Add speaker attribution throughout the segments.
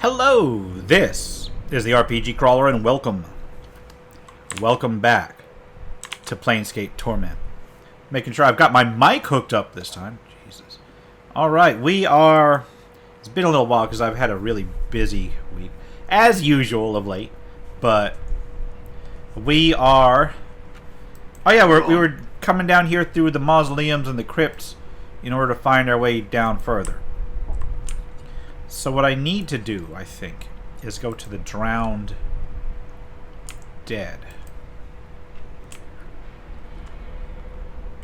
Speaker 1: Hello, this is the RPG Crawler, and welcome back to Planescape Torment. Making sure I've got my mic hooked up this time. Jesus. Alright, it's been a little while because I've had a really busy week, as usual of late, but we are... Oh yeah, we were coming down here through the mausoleums and the crypts in order to find our way down further. So what I need to do, I think, is go to the drowned dead.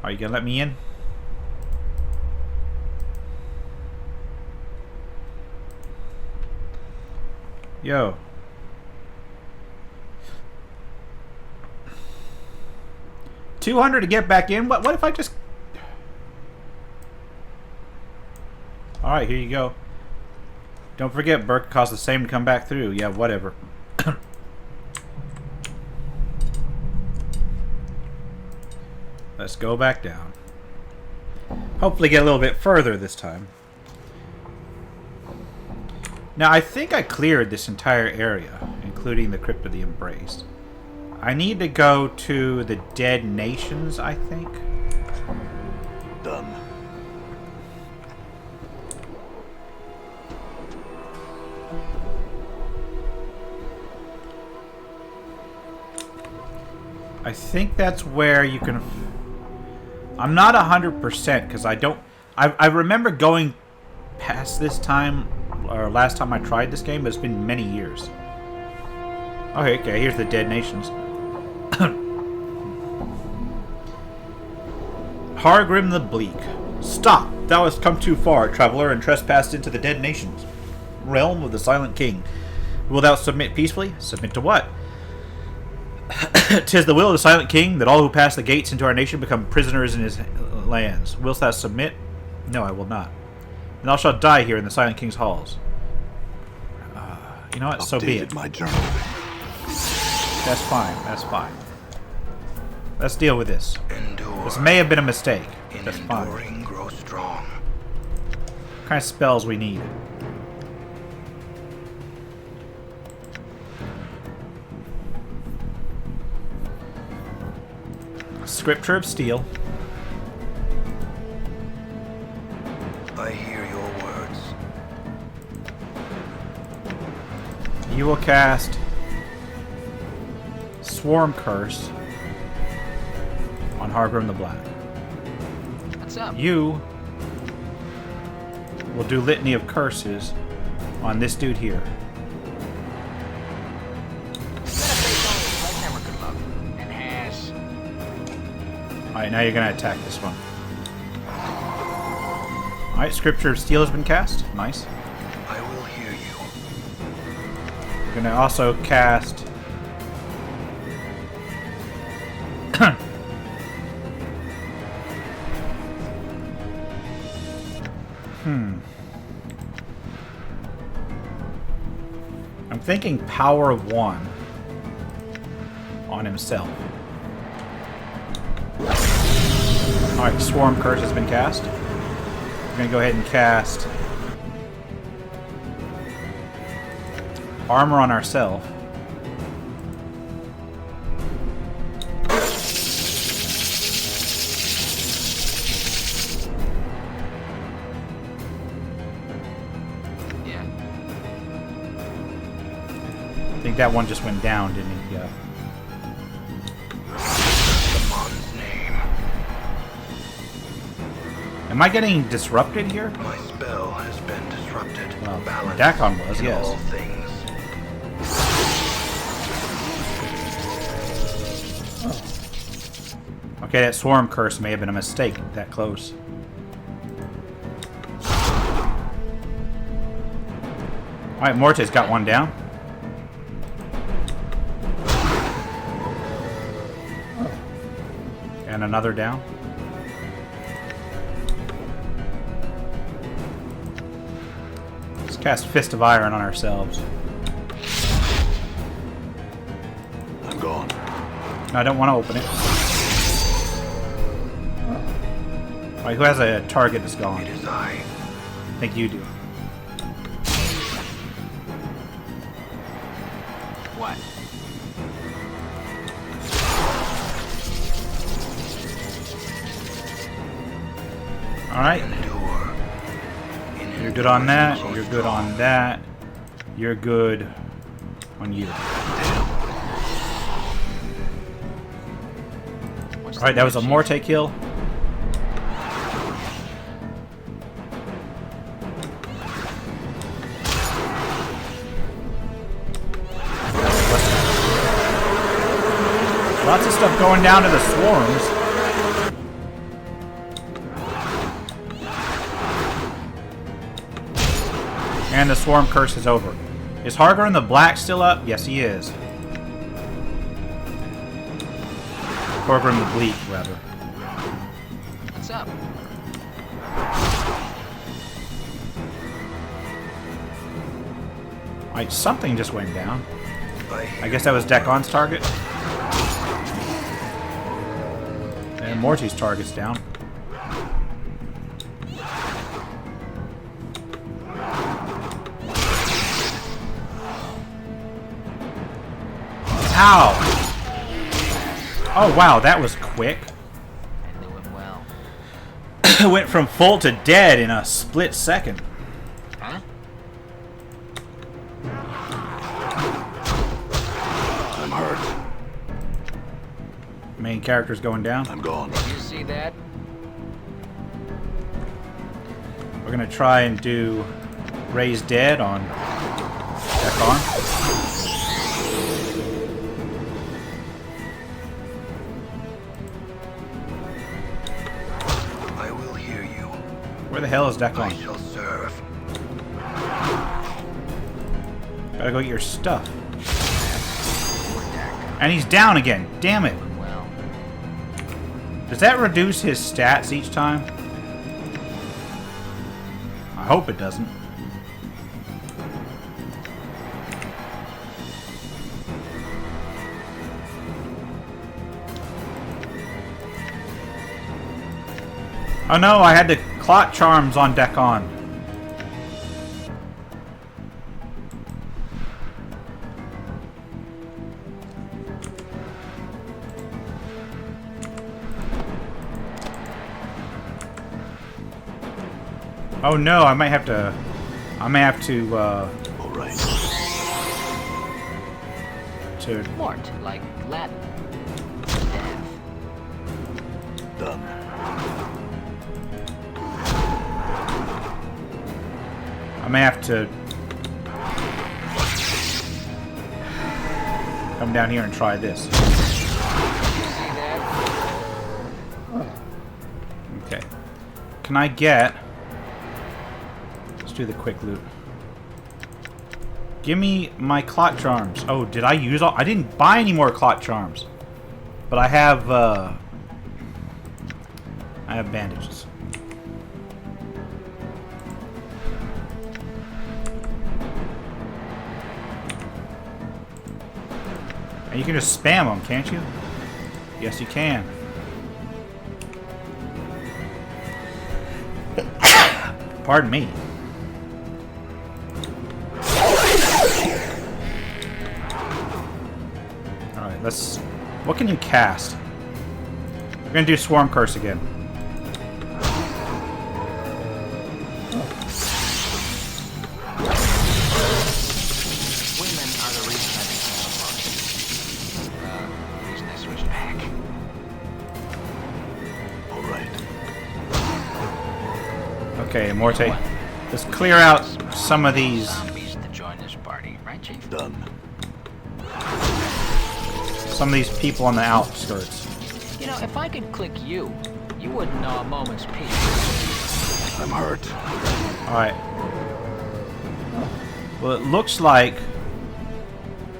Speaker 1: Are you gonna let me in? Yo. $200 to get back in? What if I just... Alright, here you go. Don't forget, Burke costs the same to come back through. Yeah, whatever. Let's go back down. Hopefully get a little bit further this time. Now, I think I cleared this entire area, including the Crypt of the Embrace. I need to go to the Dead Nations, I think.
Speaker 2: Done.
Speaker 1: I think that's where you can... I'm not 100% because I don't... I remember going past this time, or last time I tried this game, but it's been many years. Okay, here's the Dead Nations. Hargrim the Bleak. Stop! Thou hast come too far, traveler, and trespassed into the Dead Nations, realm of the Silent King. Wilt thou submit peacefully? Submit to what? 'Tis the will of the Silent King that all who pass the gates into our nation become prisoners in his lands. Wilt thou submit? No, I will not. And thou shalt die here in the Silent King's halls. You know what? So be it.
Speaker 2: My journal.
Speaker 1: That's fine. That's fine. Let's deal with this.
Speaker 3: Endure.
Speaker 1: This may have been a mistake.
Speaker 3: In
Speaker 1: That's fine.
Speaker 3: enduring, grow strong.
Speaker 1: What kind of spells we need? Scripture of Steel.
Speaker 3: I hear your words.
Speaker 1: You will cast Swarm Curse on Hargrim the Black.
Speaker 4: What's up?
Speaker 1: You will do Litany of Curses on this dude here. Alright, now you're going to attack this one. Alright, Scripture of Steel has been cast. Nice.
Speaker 3: I will hear you.
Speaker 1: We're going to also cast... I'm thinking Power of One on himself. Alright, Swarm Curse has been cast. We're going to go ahead and cast Armor on ourselves.
Speaker 4: Yeah.
Speaker 1: I think that one just went down, didn't it? Yeah. Am I getting disrupted here?
Speaker 3: My spell has been disrupted.
Speaker 1: Well,
Speaker 3: Balance
Speaker 1: Dakon was,
Speaker 3: in
Speaker 1: yes.
Speaker 3: all things.
Speaker 1: Okay, that Swarm Curse may have been a mistake. That close. Alright, Morte's got one down. And another down. Let's cast Fist of Iron on ourselves.
Speaker 2: I'm gone.
Speaker 1: No, I don't want to open it. Alright, who has a target that's gone?
Speaker 3: It is I.
Speaker 1: I think you do.
Speaker 4: What?
Speaker 1: Alright.
Speaker 3: Endure.
Speaker 1: You're good on that. You're good on that. You're good on you. Alright, that was a Morte kill. Lots of stuff going down to the swarms. And the swarm curse is over. Is Harger in the black still up? Yes, he is. Harger in the bleak, rather.
Speaker 4: What's up?
Speaker 1: Alright, something just went down. I guess that was Dekon's target. And Morty's target's down. Ow! Oh wow, that was quick.
Speaker 4: I knew it well.
Speaker 1: It went from full to dead in a split second.
Speaker 4: Huh?
Speaker 2: I'm hurt.
Speaker 1: Main character's going down.
Speaker 2: I'm gone.
Speaker 4: Did you see that?
Speaker 1: We're gonna try and do Raise Dead on Dekon.
Speaker 3: I will hear you.
Speaker 1: Where the hell is
Speaker 3: I
Speaker 1: Dekon?
Speaker 3: shall serve.
Speaker 1: Gotta go get your stuff. And he's down again. Damn it.
Speaker 4: Well,
Speaker 1: Does that reduce his stats each time? I hope it doesn't. Oh no, I had the clot charms on Dekon. Oh no, I may have to
Speaker 2: All right.
Speaker 1: to
Speaker 4: Mort, like Latin. Death.
Speaker 2: Done.
Speaker 1: I may have to come down here and try this.
Speaker 4: See that?
Speaker 1: Okay. Can I get... Let's do the quick loot. Give me my clot charms. Oh, did I use all... I didn't buy any more clot charms. But I have bandages. And you can just spam them, can't you? Yes, you can. Pardon me. Alright, let's... What can you cast? We're gonna do Swarm Curse again.
Speaker 4: Women are the reason I became a monk. The reason I switched back.
Speaker 2: All right.
Speaker 1: Okay, Morte. Let's clear out some of these.
Speaker 4: Zombies to join this party, right, Chief?
Speaker 2: Done.
Speaker 1: Some of these people on the outskirts.
Speaker 4: You know, if I could click you, you wouldn't know a moment's peace.
Speaker 2: I'm hurt.
Speaker 1: Alright. Well, it looks like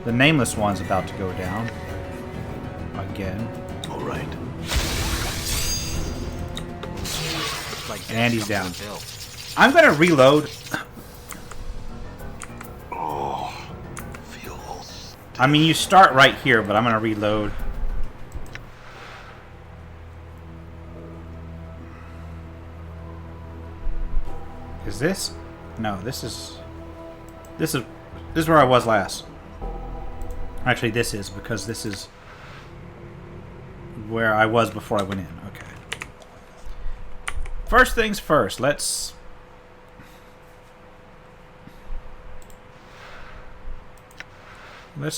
Speaker 1: the Nameless one's about to go down. Again.
Speaker 2: All right.
Speaker 4: Looks like
Speaker 1: And he's
Speaker 4: death
Speaker 1: down.
Speaker 4: comes with a bill.
Speaker 1: I'm gonna reload.
Speaker 2: Oh, feel.
Speaker 1: I mean, you start right here, but I'm gonna reload. Is this? No, this is where I was last. Actually, this is, because this is where I was before I went in. Okay. First things first, let's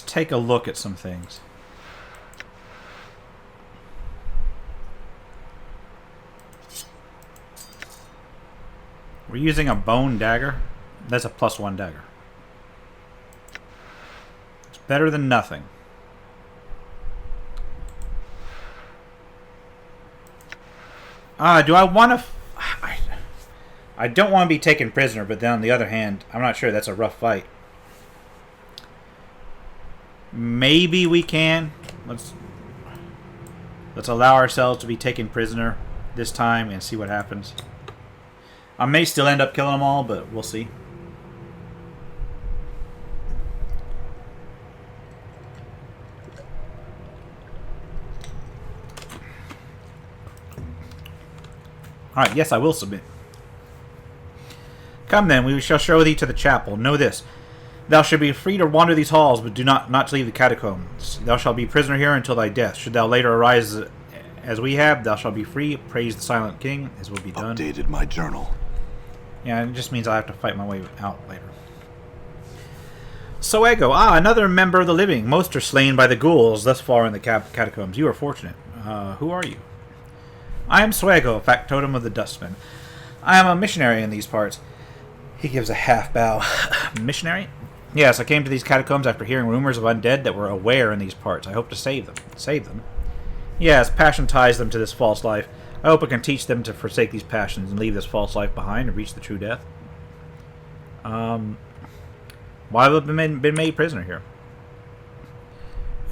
Speaker 1: take a look at some things. We're using a bone dagger. That's a +1 dagger. It's better than nothing. Do I want to... I don't want to be taken prisoner, but then on the other hand, I'm not sure. That's a rough fight. Maybe we can. Let's allow ourselves to be taken prisoner this time and see what happens. I may still end up killing them all, but we'll see. Alright, yes, I will submit. Come then, we shall show thee to the chapel. Know this. Thou shalt be free to wander these halls, but do not to leave the catacombs. Thou shalt be prisoner here until thy death. Should thou later arise as we have, thou shalt be free. Praise the silent king. His will be done.
Speaker 2: Updated my journal.
Speaker 1: Yeah, it just means I have to fight my way out later. Soego. Another member of the living. Most are slain by the ghouls thus far in the catacombs. You are fortunate. Who are you? I am Soego, factotum of the Dustmen. I am a missionary in these parts. He gives a half bow. Missionary? Yes, I came to these catacombs after hearing rumors of undead that were aware in these parts. I hope to save them. Save them? Yes, passion ties them to this false life. I hope I can teach them to forsake these passions and leave this false life behind and reach the true death. Why have I been made prisoner here?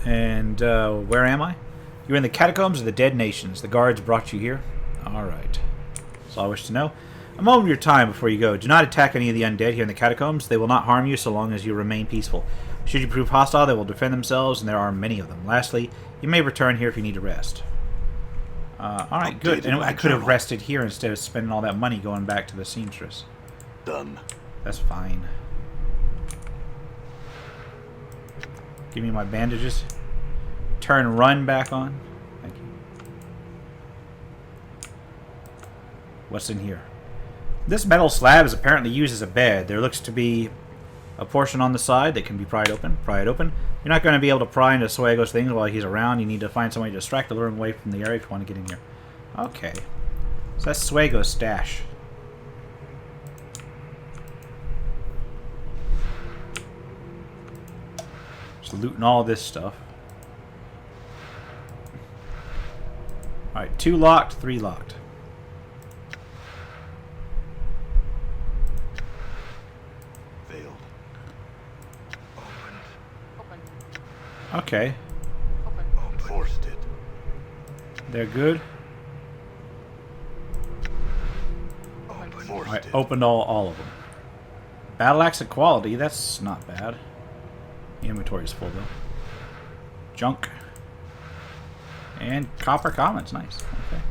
Speaker 1: And where am I? You're in the catacombs of the dead nations. The guards brought you here. Alright. That's all I wish to know. A moment of your time before you go. Do not attack any of the undead here in the catacombs. They will not harm you so long as you remain peaceful. Should you prove hostile, they will defend themselves, and there are many of them. Lastly, you may return here if you need to rest. Alright, good. And I could have rested here instead of spending all that money going back to the seamstress.
Speaker 2: Done.
Speaker 1: That's fine. Give me my bandages. Turn run back on. Thank you. What's in here? This metal slab is apparently used as a bed. There looks to be a portion on the side that can be pried open. Pry it open. You're not going to be able to pry into Soego's things while he's around. You need to find somebody to distract or lure him away from the area if you want to get in here. Okay. So that's Soego's stash. Just looting all this stuff. Alright, 2 locked, 3 locked.
Speaker 2: Failed.
Speaker 1: Okay.
Speaker 2: Forced it.
Speaker 1: They're good.
Speaker 2: Forced
Speaker 1: Alright,
Speaker 2: it.
Speaker 1: opened all of them. Battle axe equality, that's not bad. The inventory is full though. Junk. And copper comments, nice. Okay.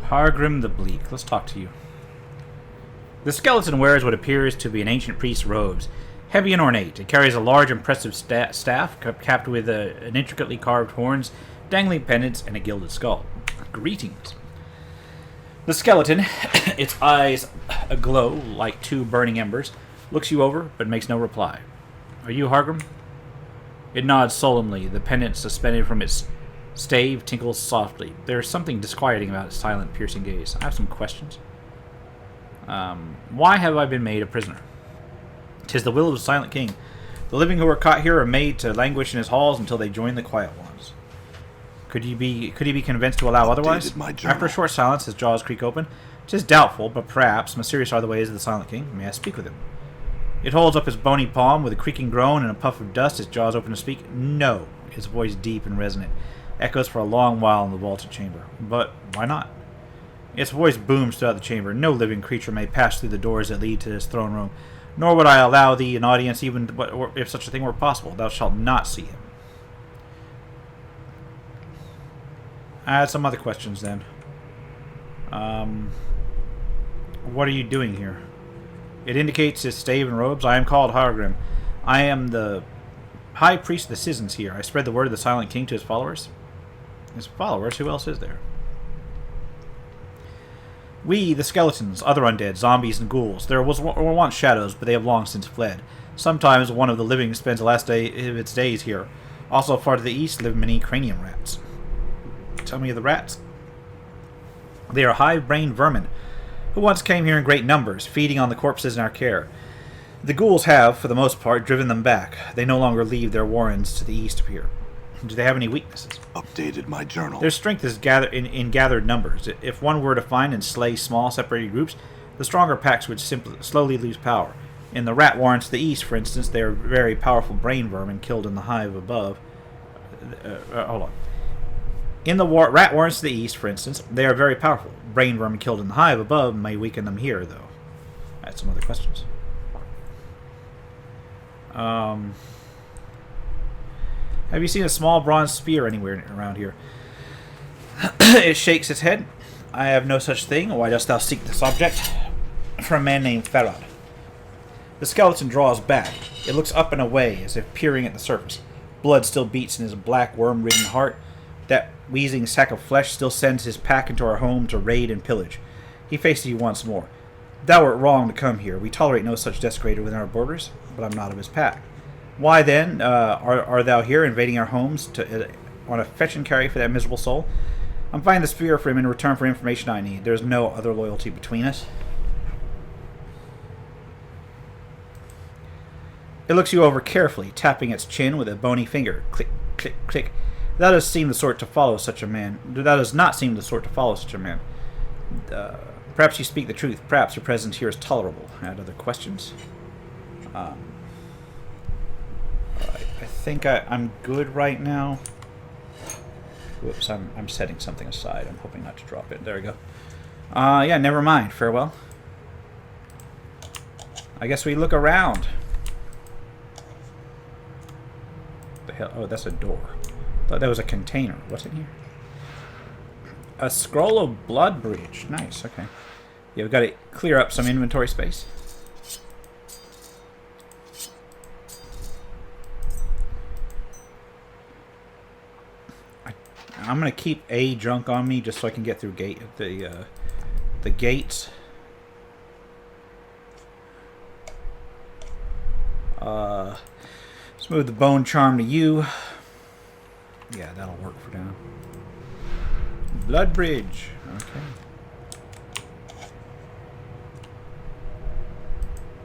Speaker 1: Hargrim the Bleak, let's talk to you. The skeleton wears what appears to be an ancient priest's robes. Heavy and ornate, it carries a large, impressive staff capped with an intricately carved horns, dangling pendants, and a gilded skull. Greetings. The skeleton, its eyes aglow like 2 burning embers, looks you over, but makes no reply. Are you Hargrim? It nods solemnly. The pendant suspended from its stave tinkles softly. There is something disquieting about its silent, piercing gaze. I have some questions. Why have I been made a prisoner? 'Tis the will of the silent king. The living who are caught here are made to languish in his halls until they join the quiet ones. Could he be convinced to allow otherwise? After a short silence, his jaws creak open. 'Tis doubtful, but perhaps mysterious are the ways of the silent king. May I speak with him? It holds up his bony palm with a creaking groan and a puff of dust. His jaws open to speak. No. His voice deep and resonant. Echoes for a long while in the vaulted chamber. But why not? Its voice booms throughout the chamber. No living creature may pass through the doors that lead to this throne room. Nor would I allow thee an audience even if such a thing were possible. Thou shalt not see him. I had some other questions then. What are you doing here? It indicates his stave and robes. I am called Hargrim. I am the High Priest of the Citizens here. I spread the word of the Silent King to his followers. His followers? Who else is there? We, the skeletons, other undead, zombies, and ghouls. There were once shadows, but they have long since fled. Sometimes one of the living spends the last day of its days here. Also far to the east live many cranium rats. Tell me of the rats. They are hive-brained vermin, who once came here in great numbers, feeding on the corpses in our care. The ghouls have, for the most part, driven them back. They no longer leave their warrens to the east of here. Do they have any weaknesses?
Speaker 2: Updated my journal.
Speaker 1: Their strength is in gathered numbers. If one were to find and slay small, separated groups, the stronger packs would slowly lose power. In the rat warrens to the east, for instance, they are very powerful brain vermin killed in the hive above. Hold on. In the rat warrens to the east, for instance, they are very powerful. Brain vermin killed in the hive above may weaken them here, though. I had some other questions. Have you seen a small bronze spear anywhere around here? It shakes its head. I have no such thing. Why dost thou seek this object? From a man named Farad. The skeleton draws back. It looks up and away, as if peering at the surface. Blood still beats in his black, worm-ridden heart. That wheezing sack of flesh still sends his pack into our home to raid and pillage. He faces you once more. Thou wert wrong to come here. We tolerate no such desecrator within our borders, but I'm not of his pack. Why, then, are thou here invading our homes on a fetch and carry for that miserable soul? I'm finding the spear for him in return for information I need. There's no other loyalty between us. It looks you over carefully, tapping its chin with a bony finger. Click, click, click. Thou does seem the sort to follow such a man. Thou does not seem the sort to follow such a man. Perhaps you speak the truth. Perhaps your presence here is tolerable. Add other questions. I think I'm good right now. Whoops, I'm setting something aside. I'm hoping not to drop it. There we go. Yeah, never mind. Farewell. I guess we look around. The hell? Oh, that's a door. I thought that was a container. What's in here? A scroll of blood bridge. Nice. Okay. Yeah, we've got to clear up some inventory space. I'm gonna keep A junk on me just so I can get through the gates. Let's move the bone charm to you. Yeah, that'll work for now. Blood bridge. Okay.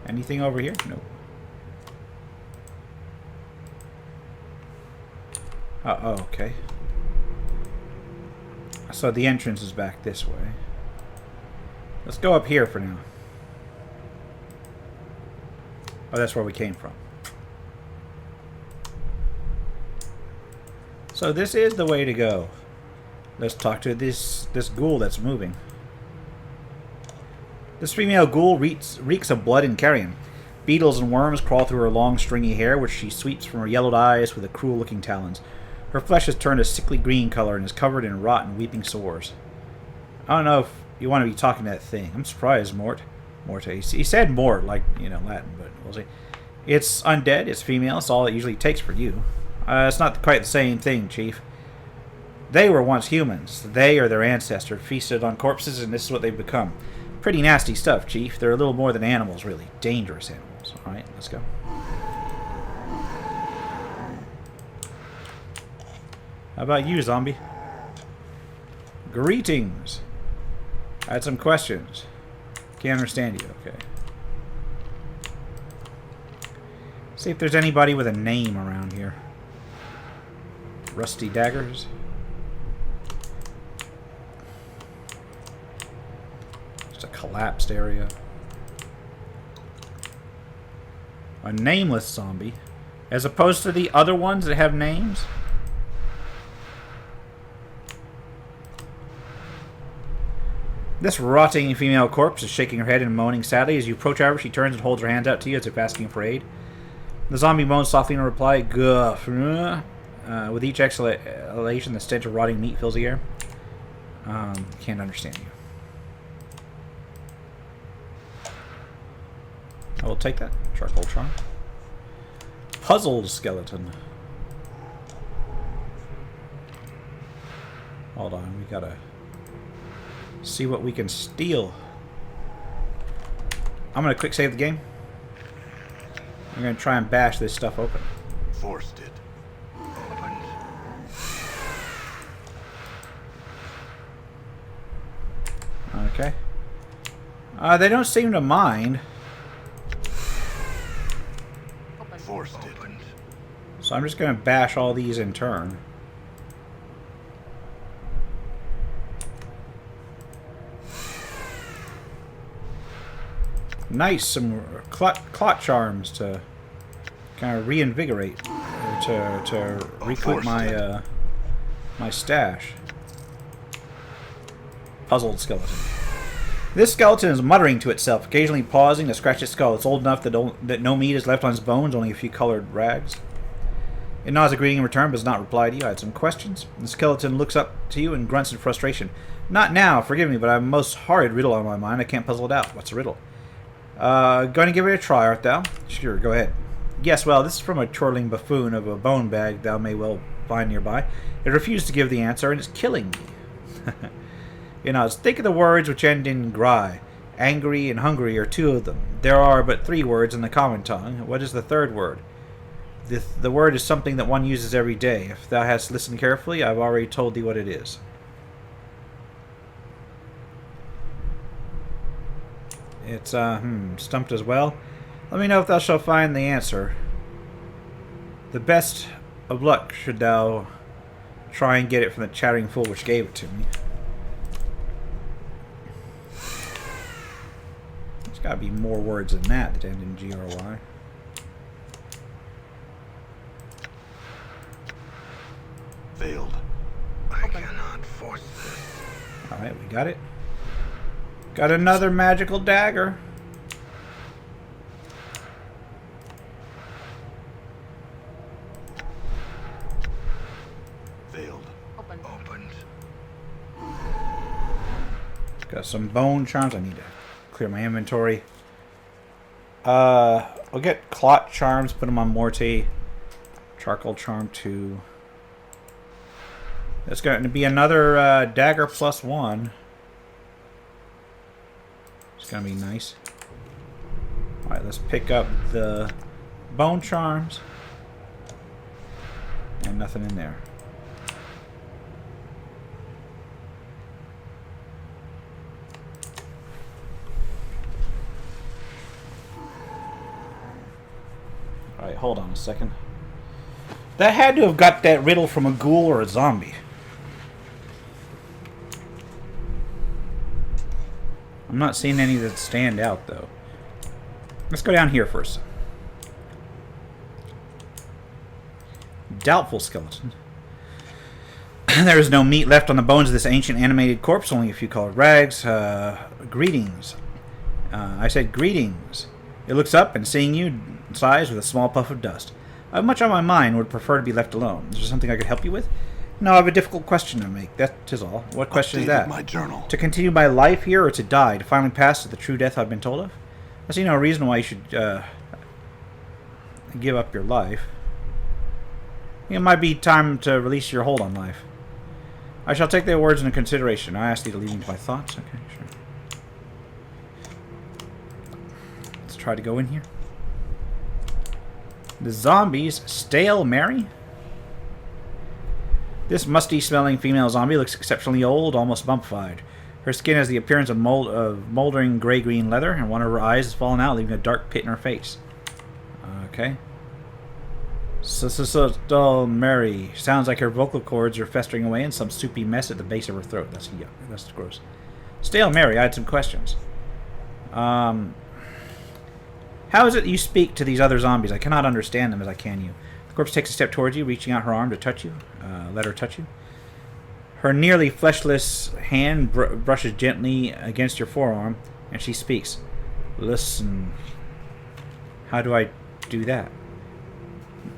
Speaker 1: Anything over here? Nope. Oh, okay. So the entrance is back this way. Let's go up here for now. Oh, that's where we came from. So this is the way to go. Let's talk to this ghoul that's moving. This female ghoul reeks of blood and carrion. Beetles and worms crawl through her long, stringy hair, which she sweeps from her yellowed eyes with the cruel-looking talons. Her flesh has turned a sickly green color and is covered in rotten, weeping sores. I don't know if you want to be talking to that thing. I'm surprised, Morte. He said Mort, like, you know, Latin, but we'll see. It's undead, it's female, it's all it usually takes for you. It's not quite the same thing, Chief. They were once humans. They or their ancestor feasted on corpses, and this is what they've become. Pretty nasty stuff, Chief. They're a little more than animals, really. Dangerous animals. Alright, let's go. How about you, zombie? Greetings. I had some questions. Can't understand you, okay. See if there's anybody with a name around here. Rusty daggers. Just a collapsed area. A nameless zombie. As opposed to the other ones that have names. This rotting female corpse is shaking her head and moaning sadly. As you approach her, she turns and holds her hands out to you as if asking for aid. The zombie moans softly in reply. Guff. With each exhalation, the stench of rotting meat fills the air. Can't understand you. I will take that. Charcoal charm. Puzzled skeleton. Hold on, we gotta see what we can steal. I'm gonna quick save the game. I'm gonna try and bash this stuff open.
Speaker 2: Forced it.
Speaker 3: Opened.
Speaker 1: Okay. They don't seem to mind.
Speaker 2: Forced it.
Speaker 3: Opened.
Speaker 1: So I'm just gonna bash all these in turn. Nice, some clot charms to kind of reinvigorate, to recoup my my stash. Puzzled skeleton. This skeleton is muttering to itself, occasionally pausing to scratch its skull. It's old enough that no meat is left on its bones, only a few colored rags. It nods a greeting in return, but does not reply to you. I had some questions. The skeleton looks up to you and grunts in frustration. Not now, forgive me, but I have a most horrid riddle on my mind. I can't puzzle it out. What's the riddle? Going to give it a try, art thou? Sure, go ahead. Yes, well, this is from a chortling buffoon of a bone bag thou may well find nearby. It refused to give the answer, and it's killing me. You know, think of the words which end in gry. Angry and hungry are two of them. There are but 3 words in the common tongue. What is the third word? The word is something that one uses every day. If thou hast listened carefully, I have already told thee what it is. It's, stumped as well. Let me know if thou shalt find the answer. The best of luck should thou try and get it from the chattering fool which gave it to me. There's gotta be more words than that end in G-R-Y.
Speaker 2: Failed.
Speaker 3: I cannot force this.
Speaker 1: Alright, we got it. Got another magical dagger.
Speaker 2: Failed.
Speaker 3: Opened.
Speaker 1: Got some bone charms. I need to clear my inventory. I'll get clot charms, put them on Morty. Charcoal charm 2. That's going to be another dagger +1. It's going to be nice. Alright, let's pick up the bone charms. And nothing in there. Alright, hold on a second. That had to have got that riddle from a ghoul or a zombie. I'm not seeing any that stand out, though. Let's go down here first. Doubtful skeleton. There is no meat left on the bones of this ancient animated corpse, only a few colored rags. Greetings. I said greetings. It looks up and seeing you, sighs with a small puff of dust. I have much on my mind, would prefer to be left alone. Is there something I could help you with? No, I have a difficult question to make. That is all. What question is that?
Speaker 2: My journal.
Speaker 1: To continue my life here or to die? To finally pass to the true death I've been told of? I see no reason why you should give up your life. It might be time to release your hold on life. I shall take their words into consideration. I ask thee to lead me to my thoughts. Okay, sure. Let's try to go in here. The zombies, Stale Mary? This musty-smelling female zombie looks exceptionally old, almost mummified. Her skin has the appearance of moldering gray-green leather, and one of her eyes has fallen out, leaving a dark pit in her face. Okay. Stale Mary. Sounds like her vocal cords are festering away in some soupy mess at the base of her throat. That's gross. Stale Mary, I had some questions. How is it you speak to these other zombies? I cannot understand them as I can you. The corpse takes a step towards you, reaching out her arm to touch you. Let her touch you. Her nearly fleshless hand brushes gently against your forearm, and she speaks. Listen. How do I do that?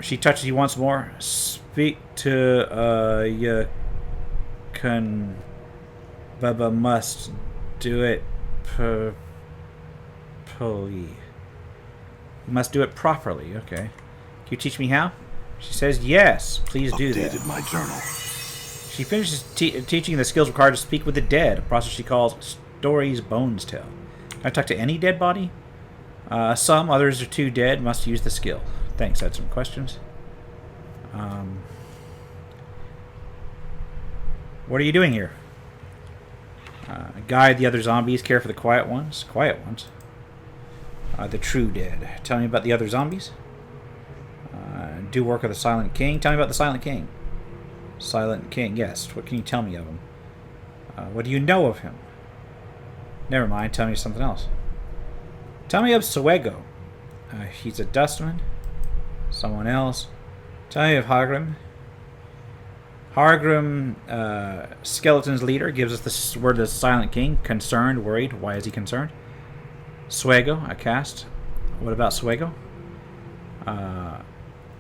Speaker 1: She touches you once more. Speak to, you can... Bubba must do it, pulley. You must do it properly. Okay. Can you teach me how? She says yes. Please do that.
Speaker 2: Updated my journal.
Speaker 1: She finishes teaching the skills required to speak with the dead, a process she calls stories bones tell. Can I talk to any dead body? Some, others are too dead, must use the skill. Thanks, I had some questions. What are you doing here? Guide the other zombies, care for the quiet ones. Quiet ones? The true dead. Tell me about the other zombies. Do work of the Silent King. Tell me about the Silent King. Silent King, yes. What can you tell me of him? What do you know of him? Never mind, tell me something else. Tell me of Suego. He's a dustman. Someone else. Tell me of Hargrim. Hargrim, Skeleton's leader, gives us the word of the Silent King. Concerned, worried. Why is he concerned? Suego, a cast. What about Suego?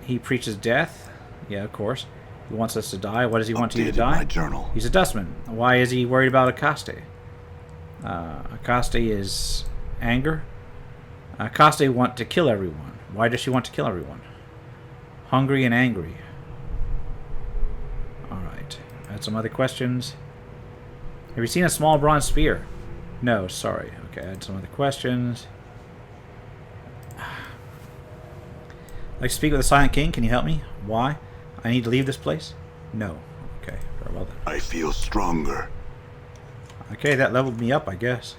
Speaker 1: He preaches death. Yeah, of course. He wants us to die. What does he want you to die?
Speaker 2: My journal.
Speaker 1: He's a dustman. Why is he worried about Akaste? Akaste is anger. Akaste want to kill everyone. Why does she want to kill everyone? Hungry and angry. Alright. I had some other questions. Have you seen a small bronze spear? No, sorry. Okay, I had some other questions. Like to speak with the Silent King. Can you help me? Why? I need to leave this place? No. Okay, very well then.
Speaker 2: I feel stronger.
Speaker 1: Okay, that leveled me up, I guess.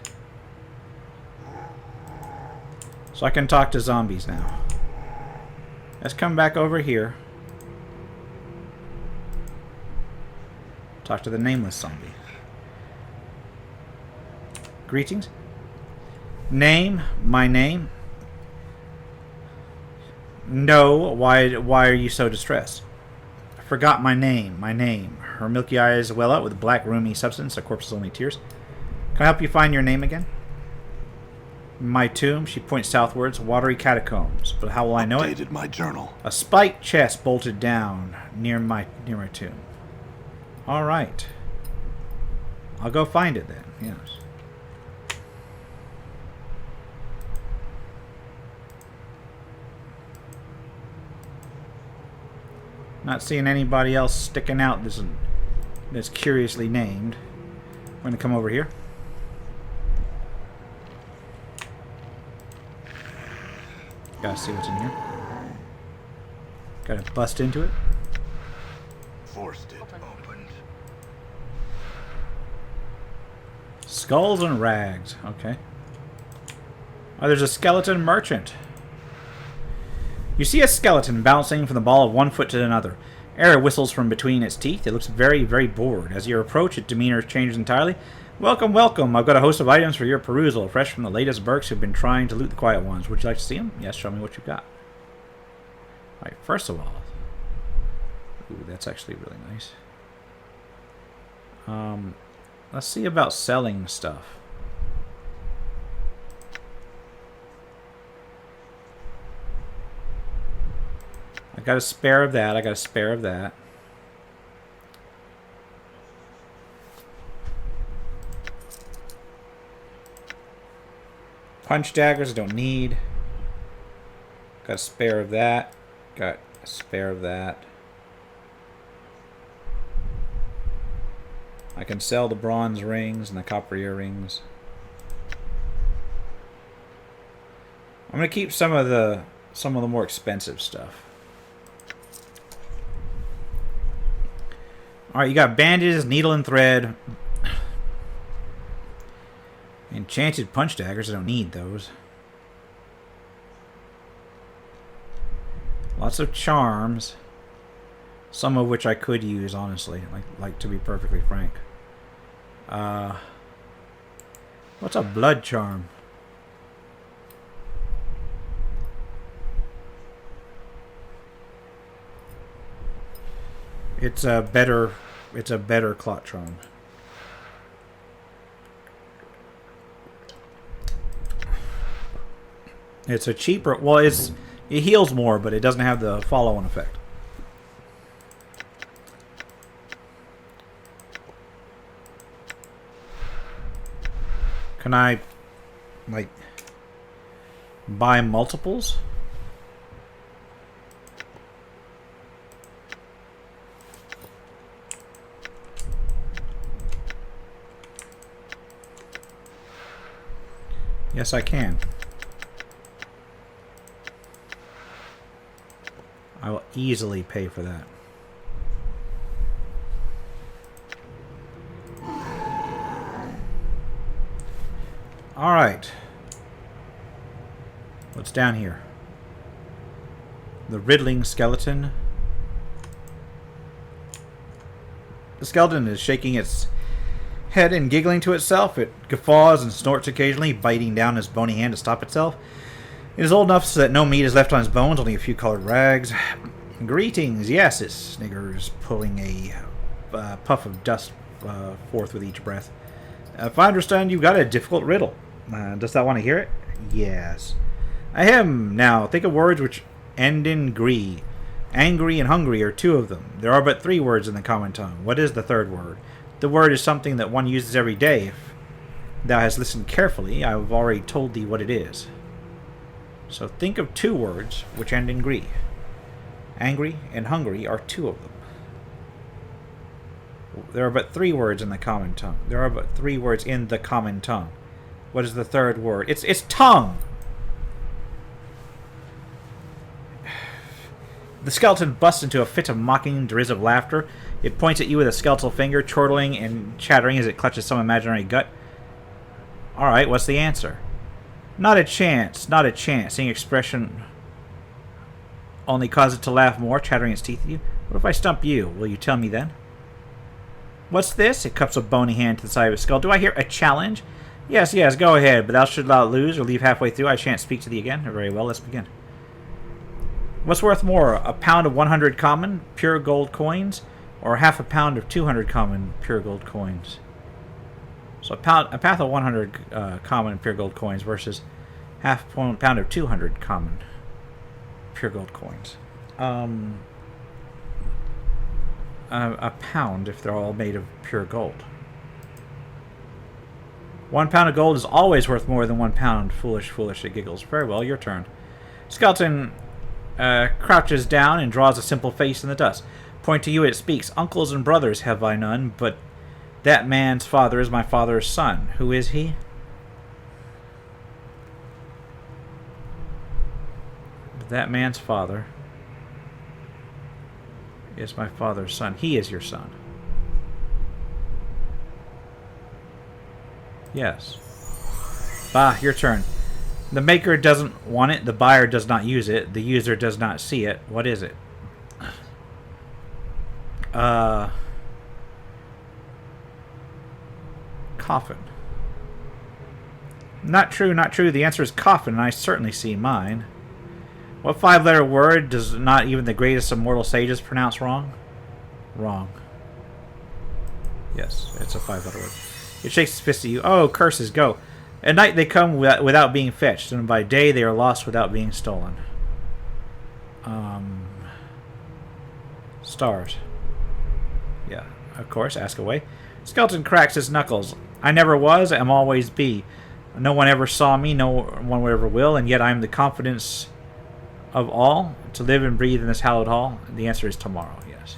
Speaker 1: So I can talk to zombies now. Let's come back over here. Talk to the nameless zombie. Greetings. Name? My name? No. Why are you so distressed? I forgot my name. My name. Her milky eyes well up with black roomy substance. A corpse's only tears. Can I help you find your name again? My tomb. She points southwards. Watery catacombs. But how will I know it?
Speaker 2: Updated my journal.
Speaker 1: A spiked chest bolted down near my tomb. All right. I'll go find it then. Yes. Not seeing anybody else sticking out that's curiously named. I'm going to come over here. Gotta see what's in here. Gotta bust into it.
Speaker 2: Forced it.
Speaker 3: Opened.
Speaker 1: Skulls and rags. Okay. Oh, there's a skeleton merchant. You see a skeleton bouncing from the ball of one foot to another. Air whistles from between its teeth. It looks very, very bored. As you approach, its demeanor changes entirely. Welcome, welcome. I've got a host of items for your perusal, fresh from the latest Burks who've been trying to loot the quiet ones. Would you like to see them? Yes, show me what you've got. Alright, first of all... Ooh, that's actually really nice. Let's see about selling stuff. I got a spare of that. I got a spare of that. Punch daggers I don't need. Got a spare of that. Got a spare of that. I can sell the bronze rings and the copper earrings. I'm gonna keep some of the more expensive stuff. Alright, you got bandages, needle and thread. Enchanted punch daggers, I don't need those. Lots of charms. Some of which I could use, honestly. Like to be perfectly frank. What's a blood charm? It's a better clot charm. It's a cheaper, well, it heals more, but it doesn't have the follow-on effect. Can I, like, buy multiples? Yes, I can. I will easily pay for that. Alright. What's down here? The riddling skeleton. The skeleton is shaking its head and giggling to itself. It guffaws and snorts occasionally, biting down his bony hand to stop itself. It is old enough so that no meat is left on his bones, only a few colored rags. Greetings, yes, it sniggers, pulling a puff of dust forth with each breath. If I understand, you've got a difficult riddle. Does that want to hear it? Yes. Ahem. Now, think of words which end in gree. Angry and hungry are two of them. There are but 3 words in the common tongue. What is the third word? The word is something that one uses every day. If thou hast listened carefully, I have already told thee what it is. So think of 2 words which end in gree. Angry and hungry are 2 of them. There are but 3 words in the common tongue. There are but 3 words in the common tongue. What is the third word? It's tongue! The skeleton busts into a fit of mocking, derisive laughter. It points at you with a skeletal finger, chortling and chattering as it clutches some imaginary gut. Alright, what's the answer? Not a chance, not a chance. Seeing expression only causes it to laugh more, chattering its teeth at you. What if I stump you? Will you tell me then? What's this? It cups a bony hand to the side of his skull. Do I hear a challenge? Yes, yes, go ahead, but thou shouldst not lose or leave halfway through. I shan't speak to thee again. Very well, let's begin. What's worth more, a pound of 100 common, pure gold coins, or half a pound of 200 common, pure gold coins? So a pound of 100 common, pure gold coins versus half a pound of 200 common, pure gold coins. A pound if they're all made of pure gold. 1 pound of gold is always worth more than 1 pound. Foolish, foolish, it giggles. Very well, your turn. Skeleton crouches down and draws a simple face in the dust. Point to you, it speaks. Uncles and brothers have I none, but that man's father is my father's son. Who is he? That man's father is my father's son. He is your son. Yes. Bah, your turn. The maker doesn't want it. The buyer does not use it. The user does not see it. What is it? Coffin. Not true, not true. The answer is coffin, and I certainly see mine. What 5-letter word does not even the greatest of mortal sages pronounce wrong? Wrong. Yes, it's a 5-letter word. It shakes its fist at you. Oh, curses, go. At night they come without being fetched, and by day they are lost without being stolen. Stars. Yeah, of course, ask away. Skeleton cracks his knuckles. I never was, am always be. No one ever saw me, no one ever will, and yet I am the confidence of all to live and breathe in this hallowed hall. The answer is tomorrow, yes.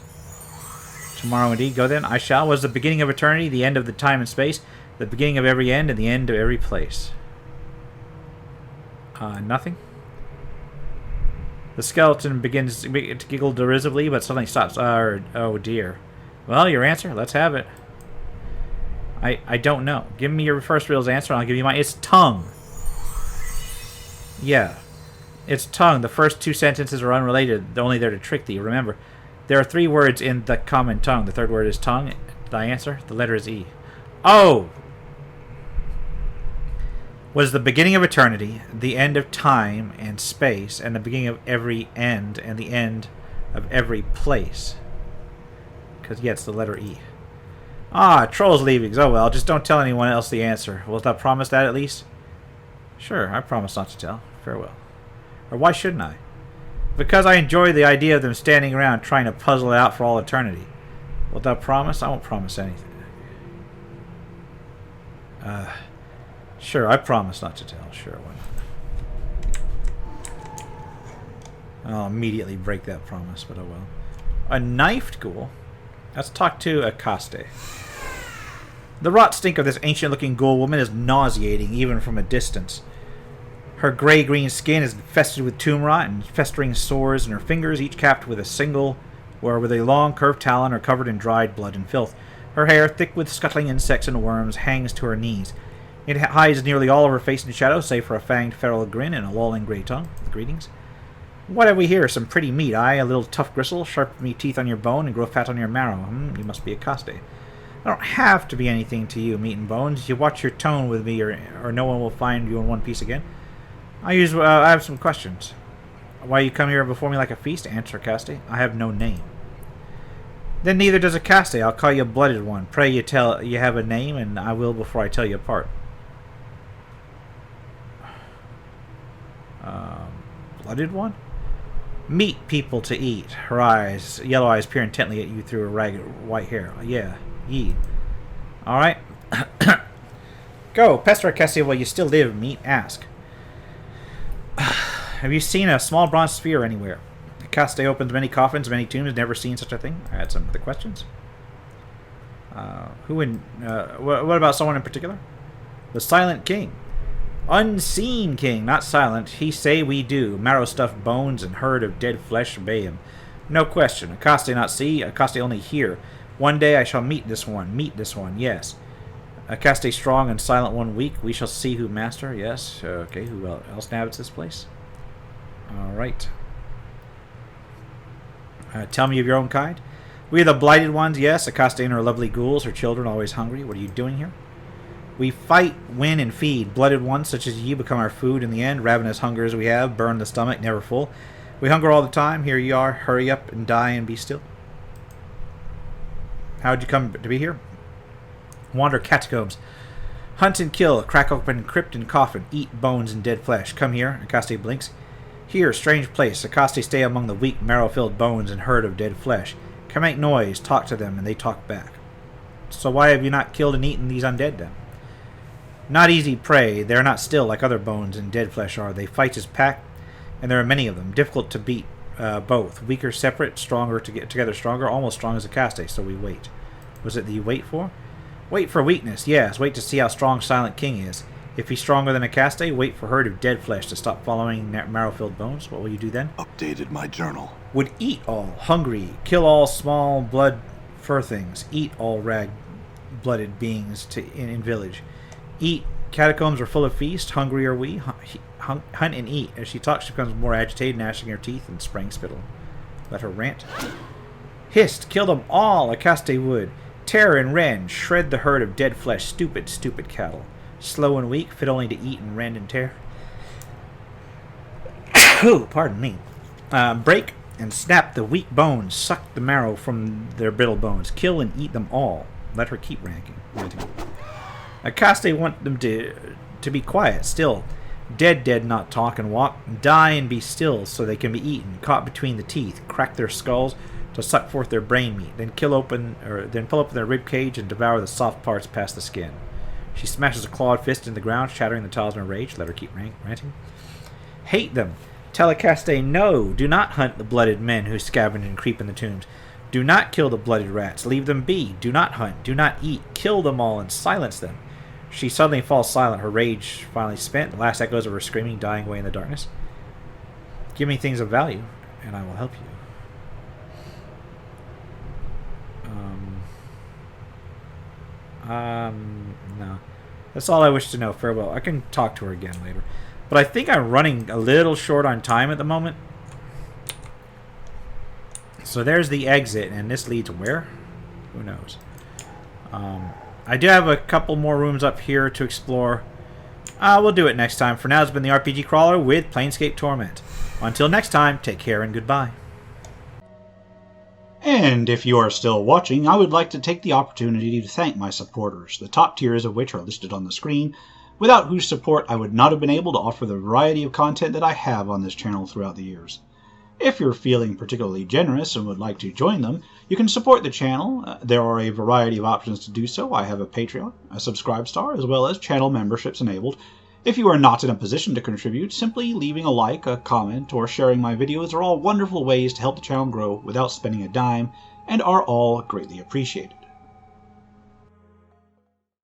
Speaker 1: Tomorrow indeed. Go then. I shall. Was the beginning of eternity, the end of the time and space, the beginning of every end, and the end of every place. Nothing. The skeleton begins to giggle derisively, but suddenly stops. Oh dear. Well, your answer? Let's have it. I don't know. Give me your first riddle's answer, and I'll give you mine. It's tongue. Yeah. It's tongue. The first 2 sentences are unrelated. They're only there to trick thee. Remember, there are 3 words in the common tongue. The third word is tongue. Thy answer? The letter is E. Oh! Was the beginning of eternity, the end of time and space, and the beginning of every end, and the end of every place. Because, yeah, it's the letter E. Ah, trolls leavings. Oh well, just don't tell anyone else the answer. Wilt thou promise that at least? Sure, I promise not to tell. Farewell. Or why shouldn't I? Because I enjoy the idea of them standing around trying to puzzle it out for all eternity. Wilt thou promise? I won't promise anything. Sure, I promise not to tell. Sure, why not? I'll immediately break that promise, but oh well. A knifed ghoul? Let's talk to Akaste. The rot stink of this ancient-looking ghoul woman is nauseating, even from a distance. Her gray-green skin is infested with tomb rot and festering sores, and her fingers, each capped with a long curved talon, are covered in dried blood and filth. Her hair, thick with scuttling insects and worms, hangs to her knees. It hides nearly all of her face in shadow, save for a fanged feral grin and a lolling grey tongue. Greetings. What have we here? Some pretty meat, aye? A little tough gristle, sharp meat teeth on your bone, and grow fat on your marrow. You must be a Caste. I don't have to be anything to you, meat and bones. You watch your tone with me, or no one will find you in one piece again. I have some questions. Why you come here before me like a feast? Answer, Caste. I have no name. Then neither does a Caste. I'll call you a blooded one. Pray you have a name, and I will before I tell you apart. Blooded one? Meat people to eat. Her yellow eyes peer intently at you through her ragged white hair. Yeah, ye. Alright. Go, pester a Caste while you still live, meat. Ask. Have you seen a small bronze sphere anywhere? Caste opens many coffins, many tombs, never seen such a thing. I had some other questions. What about someone in particular? The Silent King. Unseen king, not silent. He say we do. Marrow-stuffed bones and herd of dead flesh obey him. No question. A Caste not see, a Caste only hear. One day I shall meet this one, yes. A Caste strong and silent one weak. We shall see who master, yes. Okay, who else inhabits this place? Alright. Tell me of your own kind. We are the blighted ones, yes. A Caste and her lovely ghouls, her children always hungry. What are you doing here? We fight, win, and feed. Blooded ones such as ye become our food in the end. Ravenous hungers we have, burn the stomach, never full. We hunger all the time. Here ye are. Hurry up and die and be still. How'd you come to be here? Wander catacombs. Hunt and kill. Crack open crypt and coffin. Eat bones and dead flesh. Come here. Akaste blinks. Here, strange place. Akaste stay among the weak, marrow-filled bones and herd of dead flesh. Can make noise. Talk to them, and they talk back. So why have you not killed and eaten these undead then? Not easy prey. They are not still like other bones and dead flesh are. They fight as pack, and there are many of them. Difficult to beat both. Weaker separate, stronger to get together stronger, almost strong as a Caste, so we wait. Was it the you wait for? Wait for weakness, yes. Wait to see how strong Silent King is. If he's stronger than a Caste, wait for herd of dead flesh to stop following marrow-filled bones. What will you do then?
Speaker 2: Updated my journal.
Speaker 1: Would eat all, hungry, kill all small blood fur things, eat all rag-blooded beings in village. Eat. Catacombs are full of feast. Hungry are we. Hunt and eat. As she talks, she becomes more agitated, gnashing her teeth and spraying spittle. Let her rant. Hist. Kill them all. A Caste would. Tear and rend. Shred the herd of dead flesh. Stupid, stupid cattle. Slow and weak, fit only to eat and rend and tear. Oh, pardon me. Break and snap the weak bones. Suck the marrow from their brittle bones. Kill and eat them all. Let her keep ranting. A Caste want them to be quiet, still. Dead, not talk and walk. Die and be still, so they can be eaten, caught between the teeth. Crack their skulls to suck forth their brain meat. Then pull open their rib cage and devour the soft parts past the skin. She smashes a clawed fist in the ground, shattering the tiles in her rage. Let her keep ranting. Hate them. Tell a Caste no. Do not hunt the blooded men who scavenge and creep in the tombs. Do not kill the blooded rats. Leave them be. Do not hunt. Do not eat. Kill them all and silence them. She suddenly falls silent, her rage finally spent, the last echoes of her screaming dying away in the darkness. Give me things of value, and I will help you. No. That's all I wish to know. Farewell. I can talk to her again later. But I think I'm running a little short on time at the moment. So there's the exit, and this leads where? Who knows? I do have a couple more rooms up here to explore. We'll do it next time. For now, it's been the RPG Crawler with Planescape Torment. Until next time, take care and goodbye. And if you are still watching, I would like to take the opportunity to thank my supporters, the top tiers of which are listed on the screen, without whose support I would not have been able to offer the variety of content that I have on this channel throughout the years. If you're feeling particularly generous and would like to join them, you can support the channel. There are a variety of options to do so. I have a Patreon, a Subscribe Star, as well as channel memberships enabled. If you are not in a position to contribute, simply leaving a like, a comment, or sharing my videos are all wonderful ways to help the channel grow without spending a dime, and are all greatly appreciated.